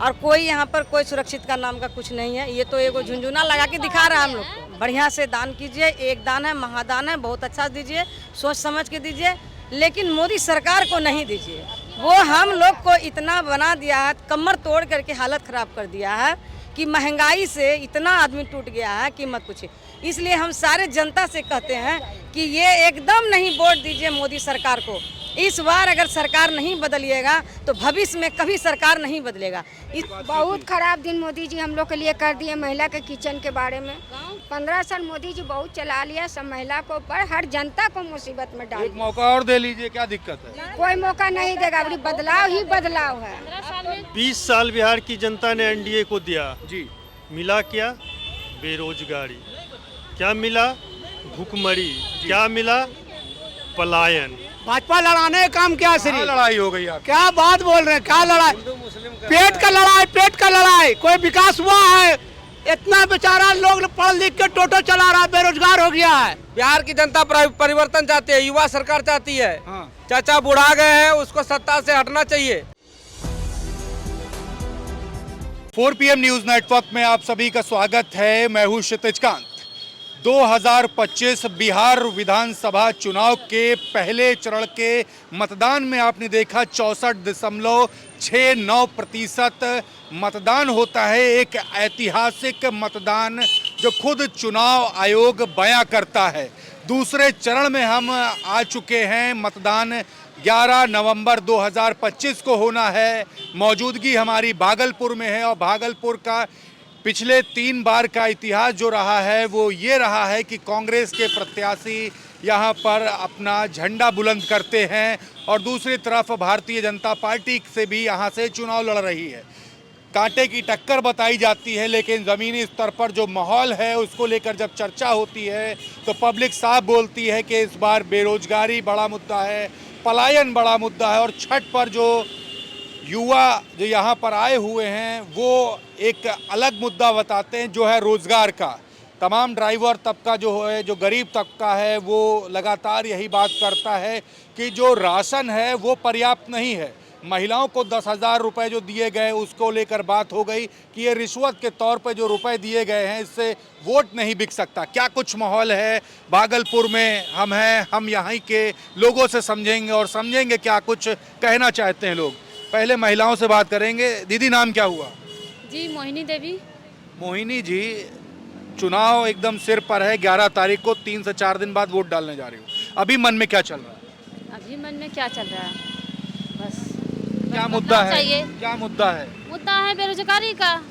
और कोई यहाँ पर कोई सुरक्षित का नाम का कुछ नहीं है। ये तो एगो झुंझुना लगा के दिखा रहा है हम लोग को। बढ़िया से दान कीजिए, एक दान है, महादान है, बहुत अच्छा दीजिए, सोच समझ के दीजिए, लेकिन मोदी सरकार को नहीं दीजिए। वो हम लोग को इतना बना दिया है, कमर तोड़ करके हालत खराब कर दिया है कि महंगाई से इतना आदमी टूट गया है कि मत पूछिए। इसलिए हम सारे जनता से कहते हैं कि ये एकदम नहीं वोट दीजिए मोदी सरकार को। इस बार अगर सरकार नहीं बदलिएगा तो भविष्य में कभी सरकार नहीं बदलेगा। बहुत खराब दिन मोदी जी हम लोग के लिए कर दिए। महिला के किचन के बारे में 15 साल मोदी जी बहुत चला लिया, सब महिला को पर हर जनता को मुसीबत में डाल। एक मौका और दे लीजिए, क्या दिक्कत है? कोई मौका नहीं देगा, अभी बदलाव ही बदलाव है। 20 साल बिहार की जनता ने एनडीए को दिया जी। मिला क्या? बेरोजगारी। क्या मिला? भूखमरी। क्या मिला? पलायन। भाजपा लड़ाने का काम क्या श्री? लड़ाई हो गई आप? क्या बात बोल रहे हैं? क्या लड़ाई? पेट का लड़ाई, पेट का लड़ाई। कोई विकास हुआ है? इतना बेचारा लोग पढ़ लिख के टोटो चला रहा है, बेरोजगार हो गया है। बिहार की जनता परिवर्तन चाहती है, युवा सरकार चाहती है। हाँ। चाचा बुढ़ा गए हैं, उसको सत्ता से हटना चाहिए। 4 PM न्यूज नेटवर्क में आप सभी का स्वागत है। मैं हूं क्षितिज कांत। 2025 बिहार विधानसभा चुनाव के पहले चरण के मतदान में आपने देखा 64.69% मतदान होता है। एक ऐतिहासिक मतदान जो खुद चुनाव आयोग बयां करता है। दूसरे चरण में हम आ चुके हैं। मतदान 11 नवंबर 2025 को होना है। मौजूदगी हमारी भागलपुर में है और भागलपुर का पिछले 3 बार का इतिहास जो रहा है वो ये रहा है कि कांग्रेस के प्रत्याशी यहाँ पर अपना झंडा बुलंद करते हैं और दूसरी तरफ भारतीय जनता पार्टी से भी यहाँ से चुनाव लड़ रही है। कांटे की टक्कर बताई जाती है, लेकिन ज़मीनी स्तर पर जो माहौल है उसको लेकर जब चर्चा होती है तो पब्लिक साफ बोलती है कि इस बार बेरोजगारी बड़ा मुद्दा है, पलायन बड़ा मुद्दा है और छठ पर जो युवा जो यहाँ पर आए हुए हैं वो एक अलग मुद्दा बताते हैं जो है रोज़गार का। तमाम ड्राइवर तबका जो है, जो गरीब तबका है, वो लगातार यही बात करता है कि जो राशन है वो पर्याप्त नहीं है। महिलाओं को 10,000 रुपये जो दिए गए उसको लेकर बात हो गई कि ये रिश्वत के तौर पे जो रुपए दिए गए हैं इससे वोट नहीं बिक सकता। क्या कुछ माहौल है भागलपुर में? हम हैं, हम यहाँ के लोगों से समझेंगे और समझेंगे क्या कुछ कहना चाहते हैं लोग। पहले महिलाओं से बात करेंगे। दीदी, नाम क्या हुआ? जी मोहिनी देवी। मोहिनी जी, चुनाव एकदम सिर पर है। 11 तारीख को 3 से 4 दिन बाद वोट डालने जा रही हूँ। अभी मन में क्या चल रहा है? अभी मन में क्या चल रहा है? बस क्या मुद्दा है? चाहिए। क्या मुद्दा है? मुद्दा है बेरोजगारी का।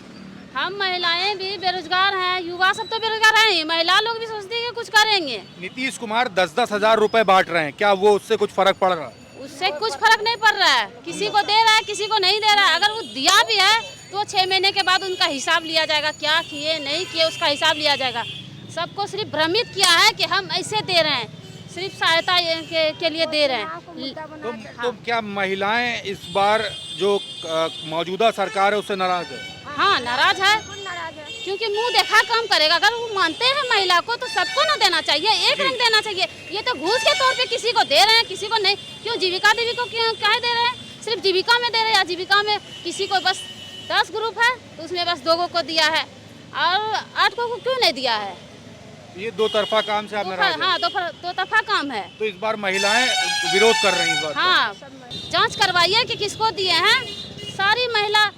हम महिलाएं भी बेरोजगार हैं, युवा सब तो बेरोजगार हैं ही, महिला लोग भी सोचते हैं कि कुछ करेंगे। नीतीश कुमार 10-10 हजार रुपए बांट रहे हैं, क्या वो उससे कुछ फर्क पड़ रहा है? उससे कुछ फर्क नहीं पड़ रहा है। किसी को दे रहा है, किसी को नहीं दे रहा है। अगर वो दिया भी है तो 6 महीने के बाद उनका हिसाब लिया जाएगा, क्या किए नहीं किए उसका हिसाब लिया जाएगा। सबको सिर्फ भ्रमित किया है कि हम ऐसे दे रहे हैं, सिर्फ सहायता के लिए दे रहे हैं। तो क्या महिलाएं इस बार जो मौजूदा सरकार है उससे नाराज है? हाँ, नाराज है, क्योंकि मुंह देखा काम करेगा। अगर वो मानते हैं महिला को तो सबको ना देना चाहिए, एक रंग देना चाहिए। ये तो घूस के तौर पे किसी को दे रहे हैं, किसी को नहीं। क्यों जीविका देवी को क्यों क्या दे रहे हैं? सिर्फ जीविका में दे रहे हैं। आजीविका में किसी को बस 10 ग्रुप है तो उसमें बस 2 को दिया है और 8 को क्यों नहीं दिया है? ये 2 तरफा काम से आप नाराज हैं? हाँ, 2 तरफा काम है। तो इस बार महिलाएं विरोध कर रही हैं? हाँ, जाँच करवाइए कि किसको दिए हैं। सारी महिला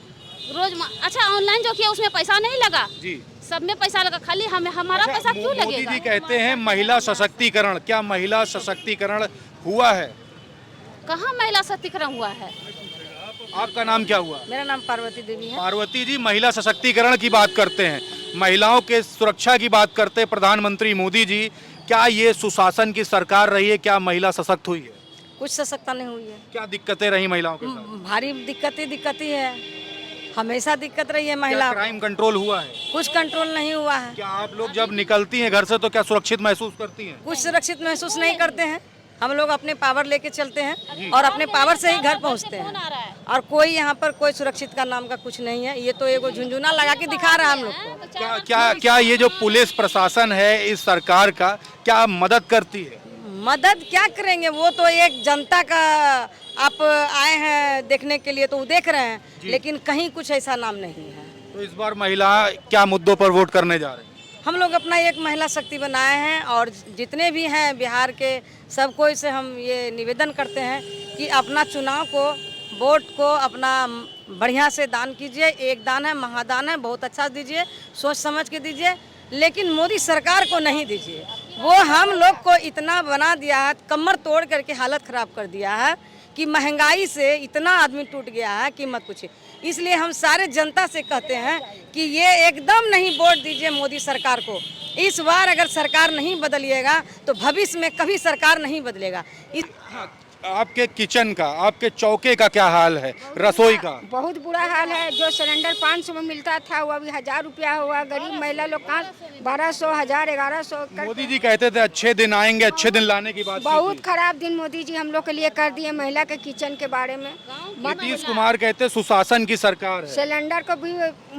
रोज अच्छा ऑनलाइन जो किया उसमें पैसा नहीं लगा जी, सब में पैसा लगा, खाली हमारा पैसा क्यों लगेगा? मोदी जी कहते हैं महिला सशक्तिकरण। क्या महिला सशक्तिकरण हुआ है? कहाँ महिला सशक्तिकरण हुआ है? आपका नाम क्या हुआ? मेरा नाम पार्वती देवी है। पार्वती जी, महिला सशक्तिकरण की बात करते हैं, महिलाओं के सुरक्षा की बात करते हैं प्रधानमंत्री मोदी जी। क्या ये सुशासन की सरकार रही है? क्या महिला सशक्त हुई है? कुछ सशक्ता नहीं हुई है। क्या दिक्कतें रही महिलाओं के साथ? भारी दिक्कत ही है, हमेशा दिक्कत रही है महिला। क्राइम कंट्रोल हुआ है? कुछ कंट्रोल नहीं हुआ है। क्या आप लोग जब निकलती हैं घर से तो क्या सुरक्षित महसूस करती हैं? कुछ सुरक्षित महसूस नहीं करते हैं। हम लोग अपने पावर लेके चलते हैं और अपने पावर से ही घर पहुंचते हैं। और कोई यहाँ पर कोई सुरक्षित का नाम का कुछ नहीं है। ये तो एगो झुंझुना लगा के दिखा रहा है हम लोग को। क्या ये जो पुलिस प्रशासन है इस सरकार का, क्या मदद करती है? मदद क्या करेंगे? वो तो एक जनता का आप आए हैं देखने के लिए तो वो देख रहे हैं, लेकिन कहीं कुछ ऐसा नाम नहीं है। तो इस बार महिला क्या मुद्दों पर वोट करने जा रहे हैं? हम लोग अपना एक महिला शक्ति बनाए हैं और जितने भी हैं बिहार के सबको से हम ये निवेदन करते हैं कि अपना चुनाव को, वोट को अपना बढ़िया से दान कीजिए। एक दान है, महादान है, बहुत अच्छा दीजिए, सोच समझ के दीजिए, लेकिन मोदी सरकार को नहीं दीजिए। वो हम लोग को इतना बना दिया है, कमर तोड़ करके हालत ख़राब कर दिया है कि महंगाई से इतना आदमी टूट गया है कि मत पूछिए। इसलिए हम सारे जनता से कहते हैं कि ये एकदम नहीं वोट दीजिए मोदी सरकार को। इस बार अगर सरकार नहीं बदलिएगा तो भविष्य में कभी सरकार नहीं बदलेगा। आपके किचन का, आपके चौके का क्या हाल है, रसोई का? बहुत बुरा हाल है। जो सिलेंडर 500 में मिलता था वो अभी 1000 रुपया हुआ। गरीब महिला लोग कहाँ 1200, 1000, 1100 मोदी जी कहते थे अच्छे दिन आएंगे, अच्छे दिन लाने की बात की बहुत थी। खराब दिन मोदी जी हम लोग के लिए कर दिए। महिला के किचन के बारे में नीतीश कुमार कहते सुशासन की सरकार है। सिलेंडर को भी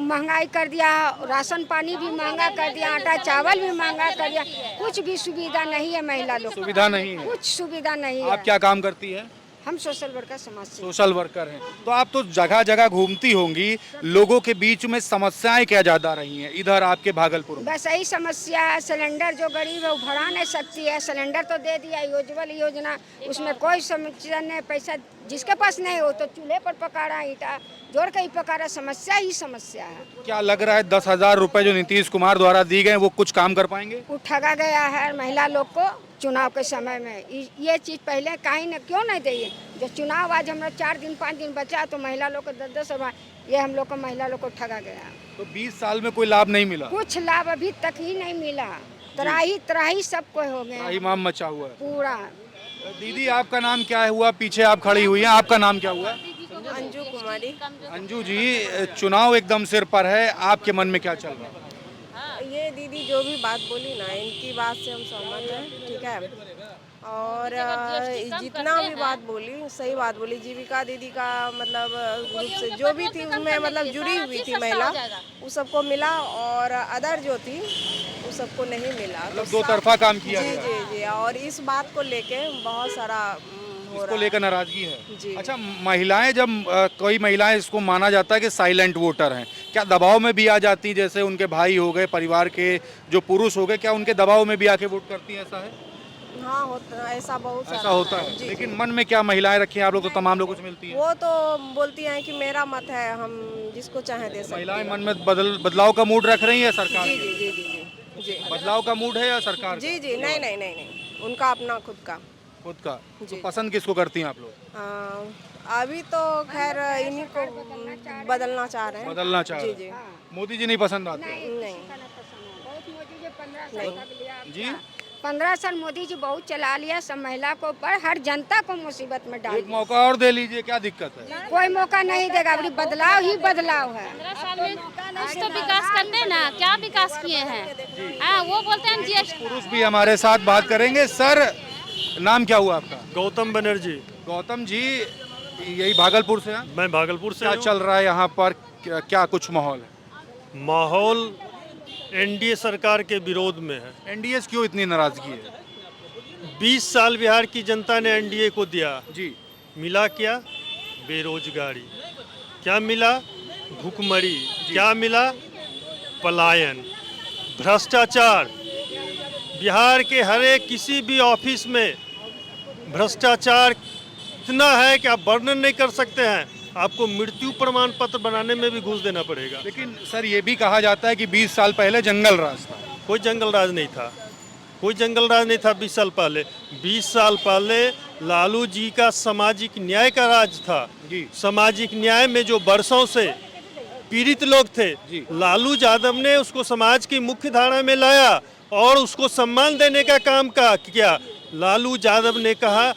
महंगाई कर दिया, राशन पानी भी महंगा कर दिया, आटा चावल भी महंगा कर दिया। कुछ भी सुविधा नहीं है महिला लोग, सुविधा नहीं है। कुछ सुविधा नहीं आप है। क्या काम करती है? हम सोशल वर्कर, समाज सेवी। सोशल वर्कर हैं। तो आप तो जगह जगह घूमती होंगी, लोगों के बीच में समस्याएं क्या ज्यादा रही हैं इधर आपके भागलपुर में? बस यही समस्या है। सिलेंडर जो गरीब है वो भरा नहीं सकती है। सिलेंडर तो दे दिया, उज्ज्वल योजना, उसमें कोई समस्या नहीं। पैसा जिसके पास नहीं हो तो चूल्हे पर पका रहा, ईटा जोड़ के ही पका रहा। समस्या ही समस्या है। क्या लग रहा है 10,000 रुपए जो नीतीश कुमार द्वारा दी गए वो कुछ काम कर पाएंगे? वो ठगा गया है महिला लोग को चुनाव के समय में। ये चीज़ पहले कहीं न क्यों नहीं दी? जो चुनाव आज हमारा 4 दिन 5 दिन बचा तो महिला लोग को 10-10 ये हम लोग को महिला लोग को ठगा गया। तो 20 साल में कोई लाभ नहीं मिला? कुछ लाभ अभी तक ही नहीं मिला। त्राही सबको हो गया इमाम मचा हुआ है पूरा। दीदी आपका नाम क्या हुआ? पीछे आप खड़ी हुई हैं, आपका नाम क्या हुआ? अंजू कुमारी। अंजू जी, चुनाव एकदम सिर पर है, आपके मन में क्या चल रहा है? ये दीदी जो भी बात बोली ना, इनकी बात से हम सहमत हैं, ठीक है। और जितना भी बात बोली सही बात बोली। जीविका दीदी का मतलब ग्रुप से जो भी थी उसमें मतलब जुड़ी हुई थी महिला, उस सबको मिला, और अदर जो थी उस सबको नहीं मिला। मतलब दो तरफा काम किया जी गया। जी जी। और इस बात को लेके बहुत सारा इसको लेकर नाराजगी है। जी। अच्छा, महिलाएं जब कोई महिलाएं इसको माना जाता है कि साइलेंट वोटर हैं, क्या दबाव में भी आ जाती, जैसे उनके भाई हो गए, परिवार के जो पुरुष हो गए, क्या उनके दबाव में भी आके वोट करती हैं? ऐसा है? हाँ होता है, ऐसा बहुत ऐसा सारा होता है। जी, लेकिन मन में क्या महिलाएं रखी हैं आप लोग? तो तमाम लोगों से मिलती हैं। वो तो बोलती हैं कि मेरा मत है, हम जिसको चाहे दे सकते महिलाएं हैं। मन में बदलाव का मूड रख रही है सरकार? जी जी जी जी जी जी। बदलाव का मूड है या सरकार जी जी नहीं नहीं नहीं नहीं, उनका अपना खुद का। खुद का? तो जी। पसंद किसको करती हैं आप लोग? अभी तो खैर इन्हीं को बदलना चाह रहे हैं। बदलना चाह रहे जी हैं। जी। मोदी जी नहीं पसंद आते? नहीं। जी, 15 साल मोदी जी बहुत चला लिया। सब महिला को पर हर जनता को मुसीबत में डाल एक दिया। मौका और दे लीजिए, क्या दिक्कत है? कोई मौका नहीं देगा। अभी बदलाव ही बदलाव है। 15 साल में कुछ तो विकास करते हैं ना। क्या विकास किए हैं? हाँ, वो बोलते हैं जीएसटी। पुरुष भी हमारे साथ बात करेंगे। सर, नाम क्या हुआ आपका? गौतम बनर्जी। गौतम जी, यही भागलपुर से हैं? मैं भागलपुर से क्या हूँ। चल रहा है यहाँ पर? क्या कुछ माहौल है? माहौल एनडीए सरकार के विरोध में है। एनडीए से क्यों इतनी नाराजगी है? 20 साल बिहार की जनता ने एनडीए को दिया। जी। मिला क्या? बेरोजगारी। क्या मिला? भूखमरी। क्या मिला? पलायन, भ्रष्टाचार। बिहार के हर एक किसी भी ऑफिस में भ्रष्टाचार इतना है कि आप वर्णन नहीं कर सकते हैं। आपको मृत्यु प्रमाण पत्र बनाने में भी घूस देना पड़ेगा। लेकिन सर, ये भी कहा जाता है कि 20 साल पहले जंगल राज था। कोई जंगल राज नहीं था, कोई जंगल राज नहीं था 20 साल पहले। 20 साल पहले लालू जी का सामाजिक न्याय का राज था। जी। सामाजिक न्याय में जो वर्षों से पीड़ित लोग थे, जी। लालू यादव ने उसको समाज की मुख्य धारा में लाया और उसको सम्मान देने का काम किया। लालू यादव ने कहा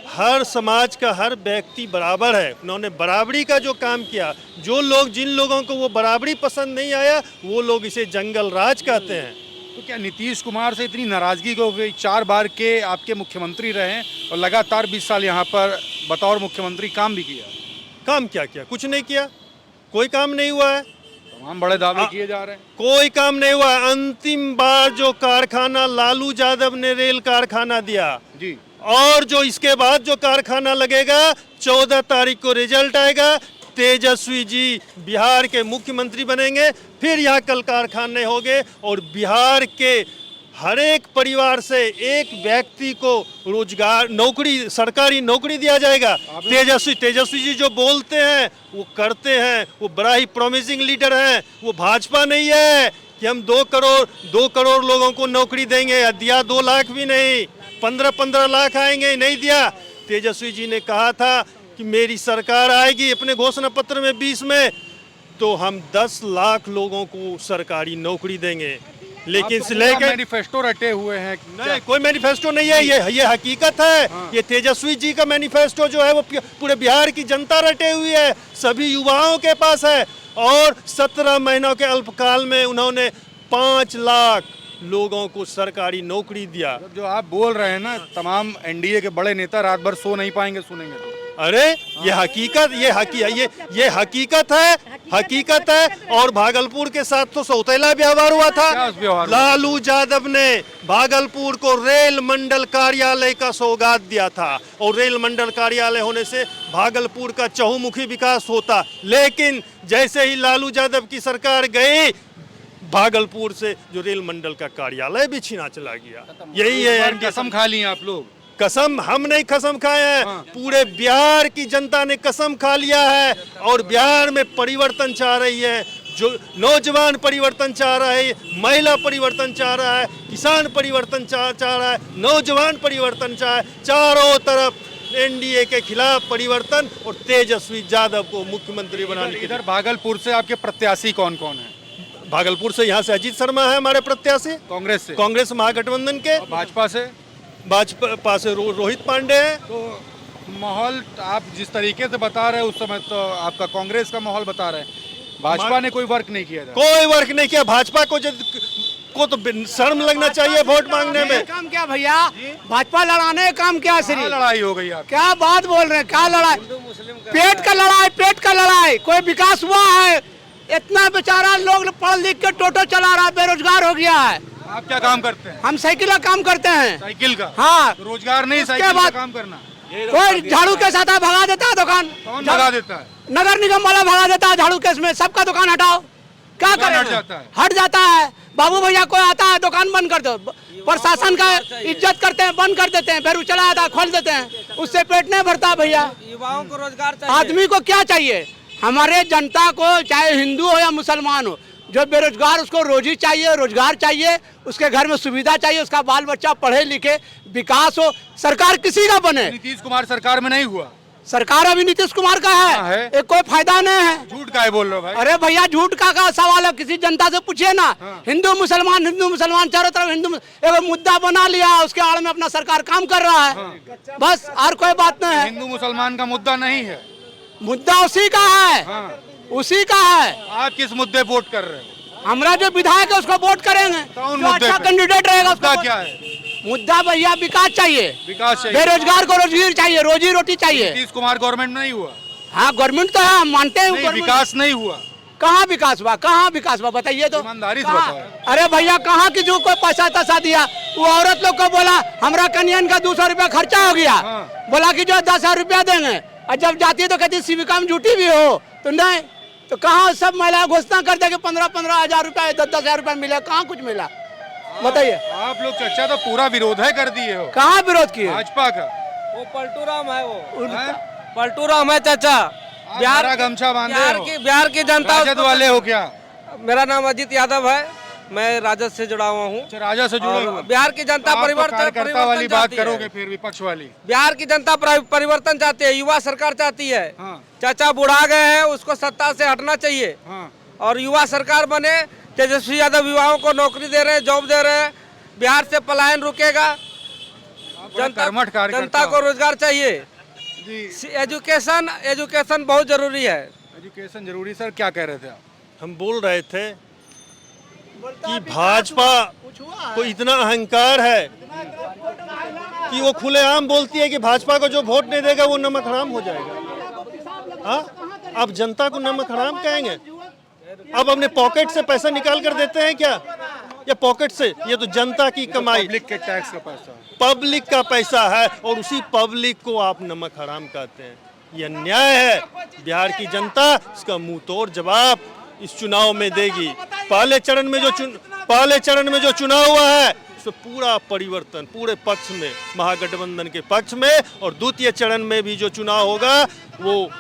हर समाज का हर व्यक्ति बराबर है। उन्होंने बराबरी का जो काम किया, जिन लोगों को वो बराबरी पसंद नहीं आया, वो लोग इसे जंगल राज कहते हैं। तो क्या नीतीश कुमार से इतनी नाराजगी हो गई? 4 बार के आपके मुख्यमंत्री रहे हैं और लगातार 20 साल यहाँ पर बतौर मुख्यमंत्री काम भी किया। काम क्या किया? कुछ नहीं किया, कोई काम नहीं हुआ है। तमाम बड़े दावे किए जा रहे हैं। कोई काम नहीं हुआ। अंतिम बार जो कारखाना लालू यादव ने रेल कारखाना दिया, जी। और जो इसके बाद जो कारखाना लगेगा 14 तारीख को रिजल्ट आएगा, तेजस्वी जी बिहार के मुख्यमंत्री बनेंगे, फिर यहाँ कल कारखाने होंगे और बिहार के हर एक परिवार से एक व्यक्ति को रोजगार, नौकरी, सरकारी नौकरी दिया जाएगा। तेजस्वी जी जो बोलते हैं वो करते हैं, वो बड़ा ही प्रॉमिसिंग लीडर हैं। वो भाजपा नहीं है कि हम 2 करोड़ लोगों को नौकरी देंगे, दिया 2 लाख भी नहीं, 15 लाख आएंगे, नहीं दिया। तेजस्वी जी ने कहा था कि मेरी सरकार आएगी अपने घोषणा पत्र में 20 में तो हम 10 लाख लोगों को सरकारी नौकरी देंगे, लेकिन लेके मैनिफेस्टो रटे हुए हैं। नहीं, कोई मैनिफेस्टो नहीं है, ये हकीकत है। ये तेजस्वी जी का मैनिफेस्टो जो है वो पूरे बिहार की जनता रटे हुई है, सभी युवाओं के पास है। और 17 महीनों के अल्पकाल में उन्होंने 5 लाख लोगों को सरकारी नौकरी दिया। जो आप बोल रहे हैं ना, तमाम एनडीए के बड़े नेता रात भर सो नहीं पाएंगे सुनेंगे तो। अरे ये हकीकत है। और भागलपुर के साथ तो सौतेला व्यवहार हुआ था। लालू यादव ने भागलपुर को रेल मंडल कार्यालय का सौगात दिया था और रेल मंडल कार्यालय होने से भागलपुर का चहुमुखी विकास होता, लेकिन जैसे ही लालू यादव की सरकार गई, भागलपुर से जो रेल मंडल का कार्यालय भी छीना चला गया। यही है, कसम खा ली आप लोग। कसम हम नहीं कसम खाए हैं, पूरे बिहार की जनता ने कसम खा लिया है। और बिहार में परिवर्तन चाह रही है, जो नौजवान परिवर्तन चाह रहा है, महिला परिवर्तन चाह रहा है, किसान परिवर्तन चाह रहा है, नौजवान परिवर्तन चाह, चारों तरफ एनडीए के खिलाफ परिवर्तन और तेजस्वी यादव को मुख्यमंत्री बनाने के। इधर भागलपुर से आपके प्रत्याशी कौन कौन है? भागलपुर से यहाँ से अजीत शर्मा है हमारे प्रत्याशी, कांग्रेस महागठबंधन के। भाजपा से रोहित पांडे है। तो माहौल आप जिस तरीके से बता रहे हैं उस समय तो आपका कांग्रेस का माहौल बता रहे हैं, भाजपा ने कोई वर्क नहीं किया। कोई वर्क नहीं किया। भाजपा को तो शर्म लगना चाहिए वोट मांगने में। काम क्या भैया, भाजपा लड़ाने काम क्या? सिर्फ लड़ाई हो गई आप क्या बात बोल रहे हैं? क्या लड़ाई? पेट का लड़ाई। कोई विकास हुआ है? इतना बेचारा लोग पढ़ लिख के टोटो चला रहा है, बेरोजगार हो गया है। आप क्या काम करते हैं? हम साइकिल का काम करते हैं। साइकिल का? हाँ। तो रोजगार नहीं, साइकिल का काम करना। कोई झाड़ू के साथ भगा देता है दुकान। कौन भगा देता है? नगर निगम वाला भगा देता है झाड़ू केस में। सबका दुकान हटाओ, क्या करें? हट जाता है। बाबू भैया कोई आता है दुकान बंद कर दो, प्रशासन का इज्जत करते हैं, बंद कर देते हैं, फिर चला आता है खोल देते हैं, उससे पेट नहीं भरता भैया। युवाओं को रोजगार चाहिए। आदमी को क्या चाहिए? हमारे जनता को, चाहे हिंदू हो या मुसलमान हो, जो बेरोजगार उसको रोजी चाहिए, रोजगार चाहिए, उसके घर में सुविधा चाहिए, उसका बाल बच्चा पढ़े लिखे, विकास हो। सरकार किसी का बने। नीतीश कुमार सरकार में नहीं हुआ। सरकार अभी नीतीश कुमार का है। एक कोई फायदा नहीं है। झूठ का है बोल रहे हो भाई? अरे भैया झूठ का सवाल है, किसी जनता से पूछिए ना। हिंदू मुसलमान चारों तरफ हिंदू एक मुद्दा बना लिया, उसके आड़ में अपना सरकार काम कर रहा है। बस और कोई बात नहीं है। हिंदू मुसलमान का मुद्दा नहीं है, मुद्दा उसी का है। उसी का है। आप किस मुद्दे वोट कर रहे हो? हमारा जो विधायक है उसको वोट करेंगे, जो अच्छा कैंडिडेट रहेगा उसका। क्या है मुद्दा? भैया विकास चाहिए, बेरोजगार को रोजगार चाहिए, रोजी रोटी चाहिए। नीतीश कुमार गवर्नमेंट में नहीं हुआ। हाँ गवर्नमेंट तो है, हम मानते हैं। विकास नहीं हुआ। कहाँ विकास हुआ? कहाँ विकास हुआ बताइए तो। ईमानदारी से बताओ। अरे भैया कहाँ की जो कोई पैसा तैसा दिया? वो औरत लोग को बोला हमारा कन्यान का 200 रुपया खर्चा हो गया, बोला कि जो 10,000 रुपया देंगे, और जब जाती है तो कहती शिविका में झूठी भी हो तो नहीं। तो कहाँ सब महिला घोषणा कर दे कि 15-15 हजार रुपया, 10,000 रुपया मिला, कहाँ कुछ मिला बताइए। आप लोग चर्चा तो पूरा विरोध है कर दिए हो। कहाँ विरोध किए? भाजपा का वो पलटू राम है, वो पलटू राम है चाचा। बिहार गमछा बांधे हो, बिहार की जनता राजद वाले हो क्या? मेरा नाम अजीत यादव है, मैं राजद से जुड़ा हुआ हूँ। राजद से जुड़ा हुआ। बिहार की जनता परिवर्तन वाली बात करोगे फिर विपक्ष वाली। बिहार की जनता परिवर्तन चाहती है, युवा सरकार चाहती है। चाचा बुढ़ा गए हैं, उसको सत्ता से हटना चाहिए और युवा सरकार बने। तेजस्वी यादव युवाओं को नौकरी दे रहे हैं, जॉब दे रहे हैं, बिहार से पलायन रुकेगा। जनता को रोजगार चाहिए। एजुकेशन बहुत जरूरी है। एजुकेशन जरूरी। सर क्या कह रहे थे आप? हम बोल रहे थे कि भाजपा को इतना अहंकार है कि वो खुलेआम बोलती है कि भाजपा को जो वोट नहीं देगा वो नमक हराम हो जाएगा। हाँ, अब जनता को नमक हराम कहेंगे? अब अपने पॉकेट से पैसा निकाल कर देते हैं क्या? या पॉकेट से? ये तो जनता की कमाई, पब्लिक के टैक्स का पैसा, पब्लिक का पैसा है और उसी पब्लिक को आप नमक हराम कहते हैं। ये अन्याय है। बिहार की जनता इसका मुंह तोड़ जवाब इस चुनाव में देगी। पहले चरण में जो चुनाव हुआ है उसमें पूरा परिवर्तन पूरे पक्ष में, महागठबंधन के पक्ष में, और द्वितीय चरण में भी जो चुनाव होगा वो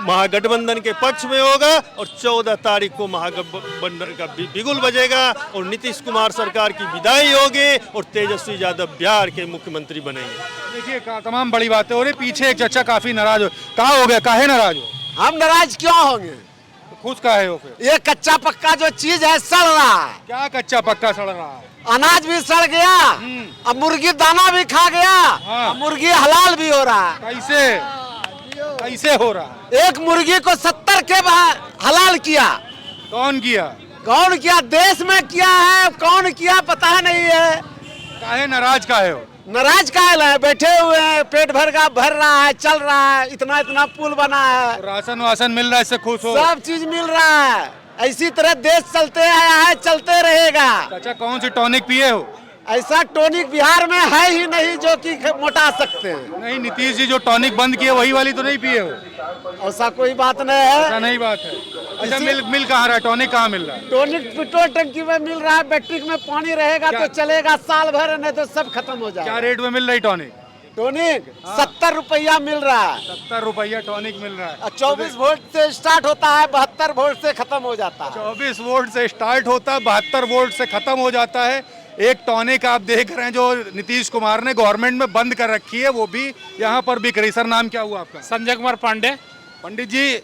महागठबंधन के पक्ष में होगा और 14 तारीख को महागठबंधन का बिगुल बजेगा और नीतीश कुमार सरकार की विदाई होगी और तेजस्वी यादव बिहार के मुख्यमंत्री बनेंगे। देखिए तमाम बड़ी बातें हो रही, पीछे एक चचा काफी नाराज हो, कहा हो गया, काहे नाराज हो? हम नाराज क्यों होंगे? खुश काहे हो फिर? ये कच्चा पक्का जो चीज है सड़ रहा है। क्या कच्चा पक्का सड़ रहा है? अनाज भी सड़ गया, अब मुर्गी दाना भी खा गया, अब मुर्गी हलाल भी हो रहा है। कैसे हो रहा है? एक मुर्गी को 70 के हलाल किया। कौन किया? कौन किया? देश में किया है, कौन किया पता नहीं है। काहे नाराज काहे हो? नाराज काहे है? बैठे हुए हैं, पेट भर रहा है, चल रहा है, इतना पुल बना है, राशन वासन मिल रहा है, इससे खुश हो? सब चीज मिल रहा है। इसी तरह देश चलते आया है, चलते रहेगा। चाचा कौन सी टॉनिक पिए हो? ऐसा टॉनिक बिहार में है ही नहीं जो कि मोटा सकते हैं। नहीं, नीतीश जी जो टॉनिक बंद किए वही वाली तो नहीं पिए हो? ऐसा कोई बात नहीं है। ऐसा नहीं बात है। अच्छा मिल कहाँ रहा है? टॉनिक कहाँ मिल रहा है? टॉनिक पेट्रोल टंकी में मिल रहा है। बैटरी में पानी रहेगा तो चलेगा साल भर, नहीं तो सब खत्म हो जाएगा। क्या रेट में मिल रही टॉनिक? टॉनिक 70 रुपया मिल रहा है। 70 रुपया टॉनिक मिल रहा है। 24 वोल्ट से स्टार्ट होता है, 72 वोल्ट से खत्म हो जाता है। 24 वोल्ट से स्टार्ट होता है, 72 वोल्ट से खत्म हो जाता है। एक टॉनिक आप देख रहे हैं जो नीतीश कुमार ने गवर्नमेंट में बंद कर रखी है, वो भी यहाँ पर बिक रही। सर नाम क्या हुआ आपका? संजय कुमार पांडे। पंडित जी,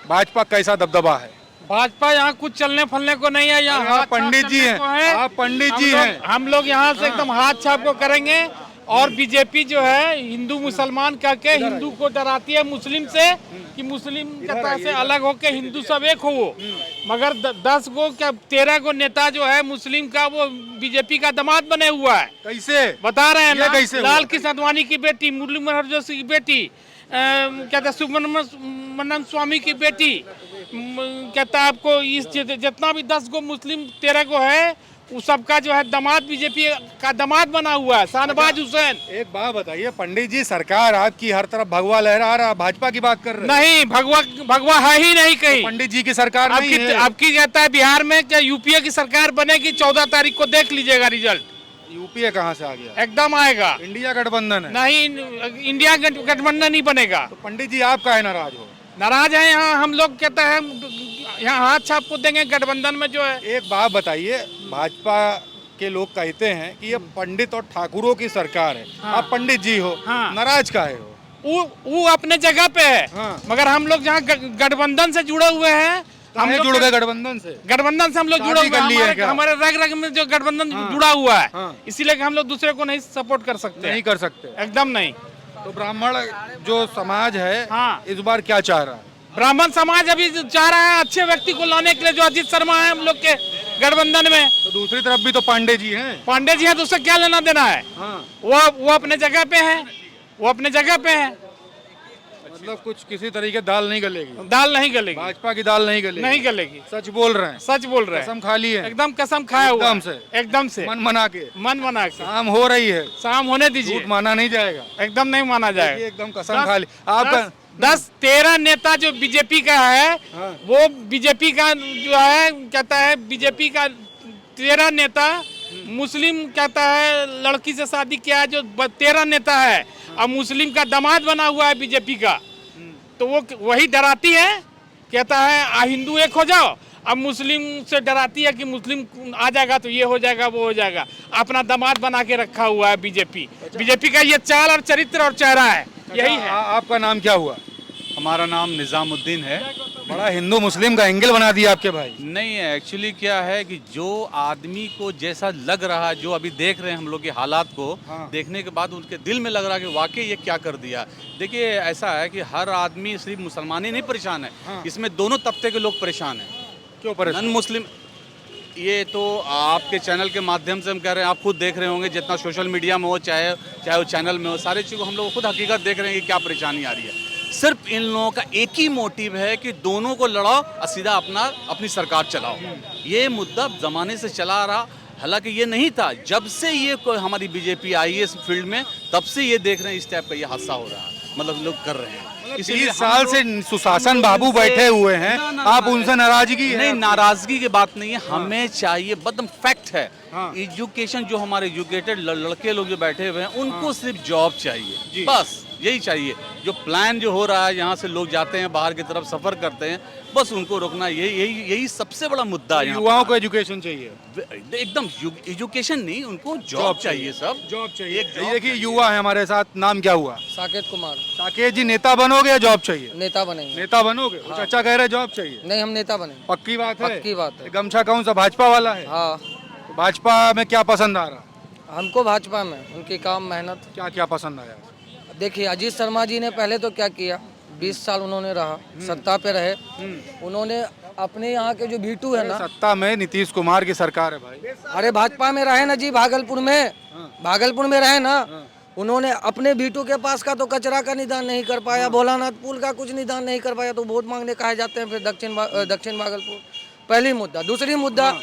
भाजपा कैसा दबदबा है? भाजपा यहाँ कुछ चलने फलने को नहीं है। यहाँ पंडित जी हैं, आप पंडित जी हैं। हम लोग यहाँ से एकदम हाथ छाप को करेंगे। और बीजेपी जो है हिंदू मुसलमान कह के हिंदू को डराती है मुस्लिम से कि मुस्लिम कथा से अलग होके हिंदू सब एक हो। मगर 10 गो क्या 13 गो नेता जो है मुस्लिम का वो बीजेपी का दामाद बने हुआ है। कैसे बता रहे हैं? लाल कैसे? कृष्ण आडवाणी की बेटी, मुरली मनोहर जोशी की बेटी, कहता सुब्रमण्यम स्वामी की बेटी, कहता आपको इस जितना भी 10 गो मुस्लिम 13 गो है उस सबका जो है दामाद बीजेपी का दामाद बना हुआ है, शाहनवाज हुसैन। एक बात बताइए पंडित जी, सरकार आपकी हर तरफ भगवा लहरा रहा, भाजपा की बात कर रहे हैं। नहीं, भगवा है ही नहीं कहीं। तो पंडित जी की सरकार नहीं है। आपकी कहता है बिहार में क्या यूपीए की सरकार बनेगी? 14 तारीख को देख लीजिएगा रिजल्ट। यूपीए कहाँ से आ गया? एकदम आएगा। इंडिया गठबंधन है। नहीं, इंडिया गठबंधन नहीं बनेगा। तो पंडित जी आप काहे नाराज हो? नाराज है यहाँ हम लोग, कहता है यहाँ हाथ छाप को देंगे गठबंधन में जो है। एक बात बताइए, भाजपा के लोग कहते हैं कि ये पंडित और ठाकुरों की सरकार है। आप पंडित जी हो, नाराज काहे हो? वो अपने जगह पे है। मगर हम लोग जहाँ गठबंधन से जुड़े हुए हैं, हम जुड़ गए गठबंधन से। गठबंधन से हम लोग जुड़े हुए हैं। हमारे रग रग में जो गठबंधन जुड़ा हुआ है, इसीलिए हम लोग दूसरे को नहीं सपोर्ट कर सकते। नहीं कर सकते, एकदम नहीं। तो ब्राह्मण जो समाज है इस बार क्या चाह रहा है? ब्राह्मण समाज अभी चाह रहा है अच्छे व्यक्ति को लाने के लिए, जो अजीत शर्मा है हम लोग के गठबंधन में। तो दूसरी तरफ भी तो पांडे जी हैं। पांडे जी हैं तो उससे क्या लेना देना है? वो अपने जगह पे है, वो अपने जगह पे है। मतलब कुछ किसी तरीके दाल नहीं गलेगी? दाल नहीं गलेगी, भाजपा की दाल नहीं गलेगी। नहीं गलेगी। सच बोल रहे हैं? सच बोल रहे हैं। कसम खा ली है? एकदम कसम खाया हुआ। एकदम से मन मना के शाम हो रही है। शाम होने दीजिए, झूठ माना नहीं जाएगा। एकदम नहीं माना जाएगा। एकदम कसम खा ली आपका। 10-13 नेता जो बीजेपी का है, वो बीजेपी का जो है कहता है बीजेपी का 13 नेता मुस्लिम कहता है लड़की से शादी किया है, जो 13 नेता है अब मुस्लिम का दामाद बना हुआ है बीजेपी का। तो वो वही डराती है, कहता है हिंदू एक हो जाओ। अब मुस्लिम से डराती है कि मुस्लिम आ जाएगा तो ये हो जाएगा वो हो जाएगा। अपना दामाद बना के रखा हुआ है बीजेपी। बीजेपी का ये चाल और चरित्र और चेहरा है, यही है। आपका नाम क्या हुआ? हमारा नाम निजामुद्दीन है। बड़ा हिंदू मुस्लिम का एंगल बना दिया आपके भाई। नहीं है, एक्चुअली क्या है कि जो आदमी को जैसा लग रहा है, जो अभी देख रहे हैं हम लोग के हालात को देखने के बाद उनके दिल में लग रहा है कि वाकई ये क्या कर दिया। देखिए ऐसा है कि हर आदमी सिर्फ मुसलमान ही नहीं परेशान है, इसमें दोनों तबके के लोग परेशान हैं। क्यों परेशान? नॉन मुस्लिम, ये तो आपके चैनल के माध्यम से हम कह रहे हैं, आप खुद देख रहे होंगे, जितना सोशल मीडिया में हो चाहे वो चैनल में हो, सारी चीज़ों को हम लोग खुद हकीकत देख रहे हैं कि क्या परेशानी आ रही है। सिर्फ इन लोगों का एक ही मोटिव है कि दोनों को लड़ाओ और सीधा अपनी सरकार चलाओ। ये मुद्दा ज़माने से चला रहा, हालांकि ये नहीं था। जब से ये हमारी बीजेपी आई है इस फील्ड में, तब से ये देख रहे हैं इस टाइप का ये हादसा हो रहा है, मतलब लोग कर रहे हैं। 30 साल से सुशासन बाबू बैठे हुए हैं, आप उनसे नाराजगी है? नहीं, नाराजगी की बात नहीं है, हमें चाहिए बदम फैक्ट है। एजुकेशन जो हमारे एजुकेटेड लड़के लोग जो बैठे हुए हैं उनको सिर्फ जॉब चाहिए, बस यही चाहिए। जो प्लान जो हो रहा है, यहाँ से लोग जाते हैं बाहर की तरफ सफर करते हैं, बस उनको रोकना, यही सबसे बड़ा मुद्दा है। युवाओं को एजुकेशन चाहिए, एकदम एजुकेशन नहीं, उनको जॉब चाहिए, सब जॉब चाहिए। देखिए युवा है हमारे साथ, नाम क्या हुआ? साकेत कुमार। साकेत जी, नेता बनोगे या जॉब चाहिए? नेता बनेंगे। नेता बनोगे? चाचा कह रहे जॉब चाहिए। नहीं, हम नेता बने। पक्की बात है? पक्की बात है। गमछा कौन सा, भाजपा वाला है? हाँ। तो भाजपा में क्या पसंद आ रहा? हमको भाजपा में उनकी काम मेहनत। क्या क्या पसंद आया? देखिए अजीत शर्मा जी ने पहले तो क्या किया, 20 साल उन्होंने रहा, सत्ता पे रहे, उन्होंने अपने यहाँ के जो बीटू है ना, सत्ता में नीतीश कुमार की सरकार है भाई। अरे भाजपा में रहे ना जी, भागलपुर में रहे ना, उन्होंने अपने बीटू के पास का तो कचरा का निदान नहीं कर पाया, भोलानाथ पुल का कुछ निदान नहीं कर पाया, तो वोट मांगने कहे जाते हैं फिर दक्षिण भागलपुर। पहली मुद्दा। दूसरी मुद्दा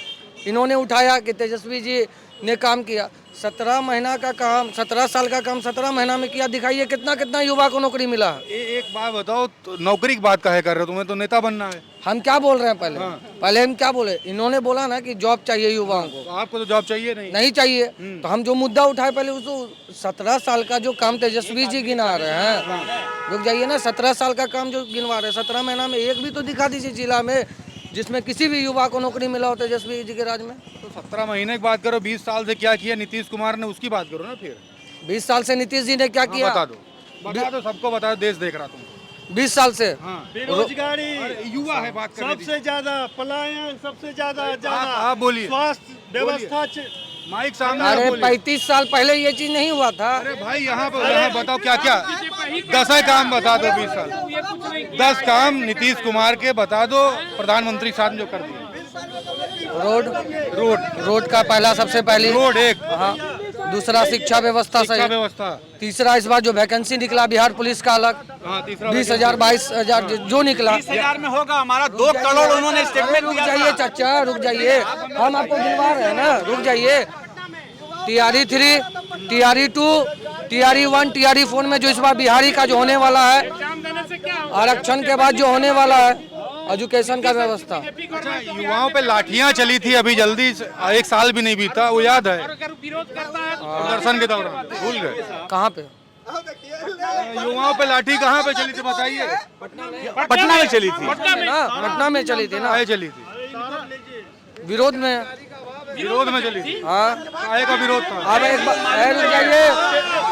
इन्होंने उठाया कि तेजस्वी जी ने काम किया, 17 महीना का काम, 17 साल का काम 17 महीना में किया, दिखाइए कितना कितना युवा को नौकरी मिला है। एक बात बताओ, तो नौकरी की बात काहे कर रहे हो? तुम्हें तो नेता बनना है। हम क्या बोल रहे हैं पहले हम क्या बोले, इन्होंने बोला ना कि जॉब चाहिए युवाओं को। तो आपको तो जॉब चाहिए नहीं चाहिए। तो हम जो मुद्दा उठाए पहले उसको 17 साल का जो काम तेजस्वी जी गिना रहे हैं, रुक जाइए ना, 17 साल का काम जो गिनवा रहे हैं, 17 महीना में एक भी तो दिखा दीजिए जिला में जिसमें किसी भी युवा को नौकरी मिला हो तेजस्वी जी के राज में। तो 17 महीने की बात करो, 20 साल से क्या किया नीतीश कुमार ने, उसकी बात करो ना फिर। 20 साल से नीतीश जी ने क्या किया? बता दो, सबको बता दो, देश देख रहा तुम। 20 साल से बेरोजगारी युवा है, बात करने सबसे ज्यादा, पलायन सबसे ज्यादा, आप बोलिए, स्वास्थ्य व्यवस्था, माइक सामने। अरे 35 साल पहले ये चीज नहीं हुआ था। अरे भाई यहाँ बताओ क्या क्या 10 काम बता दो, 20 साल 10 काम नीतीश कुमार के बता दो, प्रधानमंत्री साहब जो कर दिए। रोड का पहला, सबसे पहले रोड एक। हाँ। दूसरा शिक्षा व्यवस्था सही। तीसरा इस बार जो वैकेंसी निकला बिहार पुलिस का अलग, 20,000 22,000 जो निकला, 20,000 में होगा हमारा 2 करोड़ उन्होंने स्टेटमेंट रुक जाइए चाचा, रुक जाइए, हम आपको गिनवा रहे हैं ना, रुक जाइए। TRE 3, TRE 2, TRE 1, TRE 4 में जो इस बार बिहारी का जो होने वाला है, आरक्षण के बाद जो होने वाला है, एजुकेशन का व्यवस्था। अच्छा, युवाओं पे लाठियां चली थी अभी जल्दी, 1 साल भी नहीं बीता, वो याद है? प्रदर्शन के दौरान भूल गए? कहाँ पे युवाओं पे लाठी कहाँ पे चली थी बताइए? पटना में चली थी। पटना में चली थी ना, चली थी विरोध में चली थी। हाँ, काहे का विरोध था? अब एक रुक जाइए,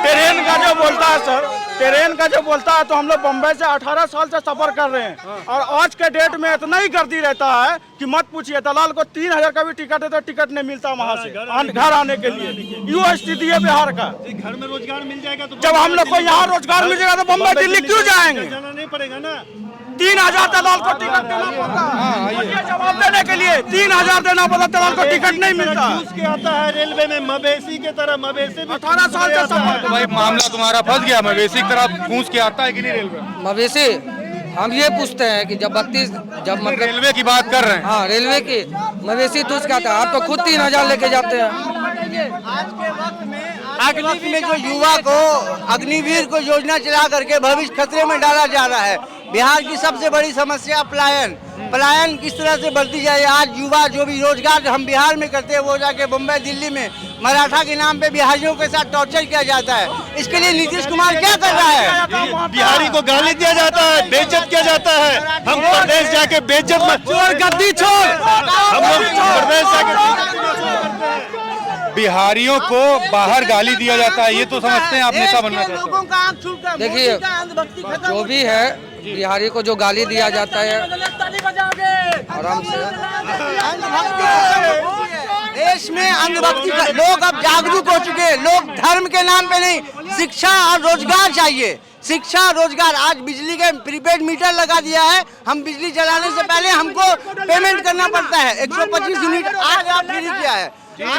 ट्रेन का जो बोलता है सर, ट्रेन का जो बोलता है, तो हम लोग बम्बई से 18 साल से सफर कर रहे हैं, और आज के डेट में इतना ही गर्दी रहता है कि मत पूछिए। दलाल को 3,000 का भी टिकट है तो टिकट नहीं मिलता वहाँ से घर आने के लिए। यूँ स्थिति है बिहार का। घर में रोजगार मिल जाएगा तो जब हम लोग को यहाँ रोजगार मिल जाएगा तो बम्बई दिल्ली क्यों जाएंगे? जाना नहीं पड़ेगा ना। 3,000 दलाल को टिकट देना पड़ता है, जवाब देने के लिए 3,000 देना पड़ता, दलाल को टिकट नहीं मिलता। के आता है रेलवे में मवेशी के तरह, मवेशी 18 साल से सफर। तो भाई मामला तुम्हारा फंस गया, मवेशी की तरह घूस के आता है कि नहीं रेलवे? मवेशी हम ये पूछते हैं कि जब 32 जब मतलब रेलवे की बात कर रहे हैं। हाँ, रेलवे की मवेशी दूस क्या था, आप तो खुद 3,000 लेके जाते हैं। आज के वक्त में जो युवा को अग्निवीर को योजना चला करके भविष्य खतरे में डाला जा रहा है। बिहार की सबसे बड़ी समस्या पलायन किस तरह से बढ़ती जाए। आज युवा जो भी रोजगार हम बिहार में करते हैं वो जाके बम्बई दिल्ली में मराठा के नाम पे बिहारियों के साथ टॉर्चर किया जाता है। इसके लिए नीतीश कुमार क्या कर रहा है? बिहारी को गाली दिया जाता है, बेइज्जत किया जाता है। हम प्रदेश जाके बेइज्जत मत गद्दी छोड़, हम लोग प्रदेश जाके बिहारियों को बाहर गाली दिया जाता है, ये तो समझते हैं आप नेता बनना चाहते हैं। देखिए जो भी है, बिहारी को जो गाली दिया जाता है आराम से। देश में अंधभक्ति का लोग अब जागरूक हो चुके हैं। लोग धर्म के नाम पे नहीं, शिक्षा और रोजगार चाहिए। शिक्षा रोजगार। आज बिजली के प्रीपेड मीटर लगा दिया है, हम बिजली जलाने से पहले हमको पेमेंट करना पड़ता है। 125 यूनिट आज आप फ्री किया है।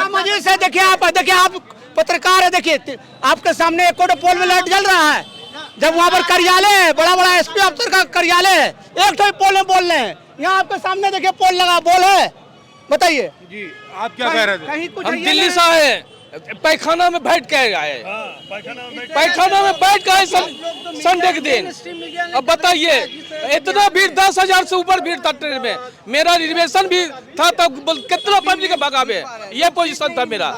मुझे से देखिए आप पत्रकार है, देखिए आपके सामने एक पोल में लाइट जल रहा है, जब वहाँ पर कार्यालय है, बड़ा बड़ा SP अफसर का कार्यालय है, एक तो पोल में बोल रहे हैं। यहाँ आपके सामने देखिए पोल लगा, बोल है, बताइए जी आप क्या कह रहे थे? हम दिल्ली से आए, पैखाना में बैठ के आए, पैखाना में बैठ के आए संडे के दिन। अब बताइए, इतना भीड़, 10,000 से ऊपर भीड़ था ट्रेन में। मेरा रिजर्वेशन भी था तब, कितना पब्लिक भगावे, ये पोजीशन था मेरा।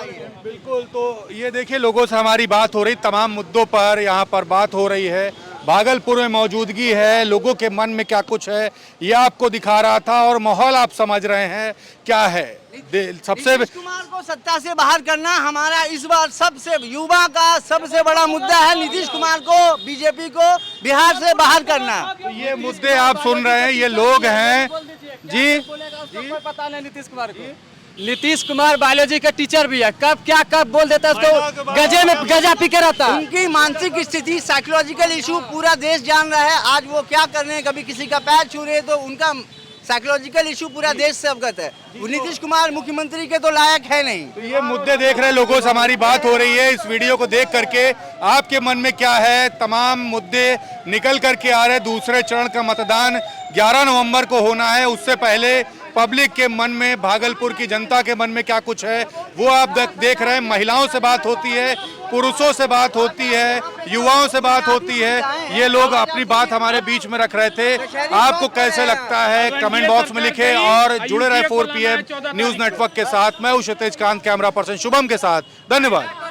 बिल्कुल, तो ये देखिए लोगों से हमारी बात हो रही, तमाम मुद्दों पर यहाँ पर बात हो रही है। भागलपुर में मौजूदगी है, लोगों के मन में क्या कुछ है ये आपको दिखा रहा था, और माहौल आप समझ रहे हैं क्या है। सबसे नीतीश कुमार को सत्ता से बाहर करना हमारा इस बार सबसे युवा का सबसे बड़ा मुद्दा है। नीतीश कुमार को, बीजेपी को बिहार से बाहर करना। तो ये मुद्दे आप सुन रहे हैं, ये लोग हैं जी। पता नहीं नीतीश कुमार को। नीतीश कुमार बायोलॉजी का टीचर भी है, कब क्या कब बोल देता है, उसको गजे में गजा पी के रहता है। उनकी मानसिक स्थिति, साइकोलॉजिकल इशू पूरा देश जान रहा है। आज वो क्या कर रहे हैं, कभी किसी का पैर छू रहे हैं, तो उनका साइकोलॉजिकल इशू पूरा देश से अवगत है। नीतीश कुमार मुख्यमंत्री के तो लायक है नहीं। तो ये मुद्दे देख रहे लोगों से हमारी बात हो रही है। इस वीडियो को देख करके आपके मन में क्या है, तमाम मुद्दे निकल करके आ रहे। दूसरे चरण का मतदान 11 नवंबर को होना है, उससे पहले पब्लिक के मन में, भागलपुर की जनता के मन में क्या कुछ है वो आप देख रहे हैं। महिलाओं से बात होती है, पुरुषों से बात होती है, युवाओं से बात होती है। ये लोग अपनी बात हमारे बीच में रख रहे थे। आपको कैसे लगता है कमेंट बॉक्स में लिखें, और जुड़े रहे 4 PM न्यूज नेटवर्क के साथ। मैं हूं क्षितिज कांत, कैमरा पर्सन शुभम के साथ। धन्यवाद।